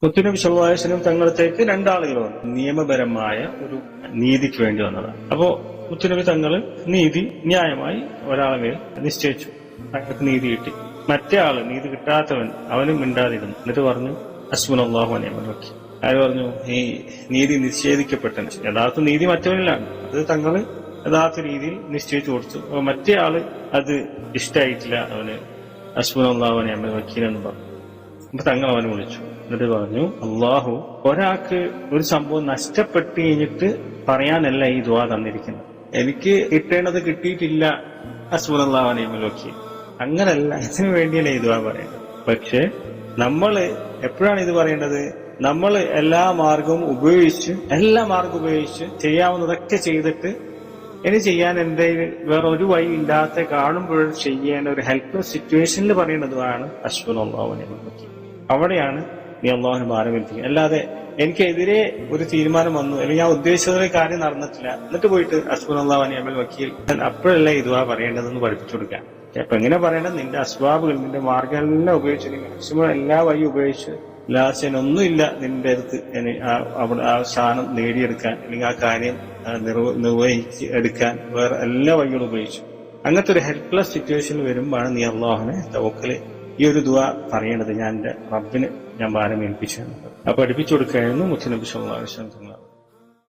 മുത്തുനബി സല്ലല്ലാഹു അലൈഹി വസല്ലം തങ്ങളത്തേക്ക് രണ്ടാളുകൾ വന്നു. നിയമപരമായ ഒരു നീതിക്ക് വേണ്ടി വന്നതാണ്. അപ്പോ മുത്തുനബി തങ്ങൾ ന്യായമായി ഒരാളെ മേൽ നിശ്ചയിച്ചു. അയാൾക്ക് നീതി കിട്ടി. മറ്റേ ആള് നീതി കിട്ടാത്തവൻ അവനും മിണ്ടാതിരുന്നു. എന്നിട്ട് പറഞ്ഞു ഹസ്ബുനല്ലാഹു വ നിഅമൽ വക്കീൽ. അയാൾ പറഞ്ഞു ഈ നീതി നിഷേധിക്കപ്പെട്ടന്, യഥാർത്ഥ നീതി മറ്റവനിലാണ്, അത് തങ്ങള് യഥാർത്ഥ രീതിയിൽ നിശ്ചയിച്ചു കൊടുത്തു. അപ്പൊ മറ്റേ ആള് അത് ഇഷ്ടായിട്ടില്ല, അവന് ഹസ്ബുനല്ലാഹു വ നിഅമൽ വക്കീൽ എന്ന് പറഞ്ഞു. അപ്പൊ തങ്ങൾ അവനെ വിളിച്ചു. എന്നിട്ട് പറഞ്ഞു, അള്ളാഹു ഒരാൾക്ക് ഒരു സംഭവം നഷ്ടപ്പെട്ടു കഴിഞ്ഞിട്ട് പറയാനല്ല ഈ ദുആ തന്നിരിക്കുന്നത്. എനിക്ക് കിട്ടേണ്ടത് കിട്ടിയിട്ടില്ല, ഹസ്ബുനല്ലാഹു വ നിഅമൽ വക്കീൽ, അങ്ങനല്ല, ഇതിനു വേണ്ടിയല്ല ഈ ദുആ പറയേണ്ടത്. പക്ഷെ നമ്മള് എപ്പോഴാണ് ഇത് പറയേണ്ടത്? നമ്മൾ എല്ലാ മാർഗവും ഉപയോഗിച്ച് ചെയ്യാവുന്നതൊക്കെ ചെയ്തിട്ട് ഇനി ചെയ്യാൻ എന്റെ വേറെ ഒരു വഴി ഇല്ലാത്ത കാണുമ്പോഴും ചെയ്യേണ്ട ഒരു ഹെൽപ്ലെസ് സിറ്റുവേഷനിൽ പറയുന്നതുമാണ് ഹസ്ബുനല്ലാഹു വ നിഅമൽ വക്കീൽ. അവിടെയാണ് നീ അള്ളാഹുവിനെ ഭാരം ഏൽപ്പിക്കുക. അല്ലാതെ എനിക്കെതിരെ ഒരു തീരുമാനം വന്നു, അല്ലെങ്കിൽ ഞാൻ ഉദ്ദേശിച്ചതൊരു കാര്യം നടന്നിട്ടില്ല, എന്നിട്ട് പോയിട്ട് ഹസ്ബുനല്ലാഹു വ നിഅമൽ വക്കീൽ, അപ്പോഴല്ല ഈ ദുആ പറയേണ്ടതെന്ന് പഠിപ്പിച്ചു കൊടുക്കാം. അപ്പൊ എങ്ങനെ പറയേണ്ടത്? നിന്റെ അസ്ബാബുകൾ, നിന്റെ മാർഗങ്ങളെല്ലാം ഉപയോഗിച്ച്, മാക്സിമം എല്ലാ വഴി ഉപയോഗിച്ച്, ലാസ്റ്റ് ഒന്നുമില്ല നിന്റെ അടുത്ത് അവിടെ ആ സ്ഥാനം നേടിയെടുക്കാൻ, അല്ലെങ്കിൽ ആ കാര്യം നിർവഹിച്ച് എടുക്കാൻ വേറെ എല്ലാ വഴികളും ഉപയോഗിച്ചു. അങ്ങനത്തെ ഒരു ഹെൽപ്ലെസ് സിറ്റുവേഷനിൽ വരുമ്പോഴാണ് നീ അള്ളാഹുവിനെ തവക്കല് ഈ ഒരു ദുആ പറയേണ്ടത്. ഞാൻ എന്റെ റബ്ബിന് ഞാൻ ഭാരം ഏൽപ്പിച്ചു. അപ്പൊ പഠിപ്പിച്ചു കൊടുക്കുകയായിരുന്നു മുത്തുനബി സല്ലല്ലാഹു അലൈഹി വസല്ലം.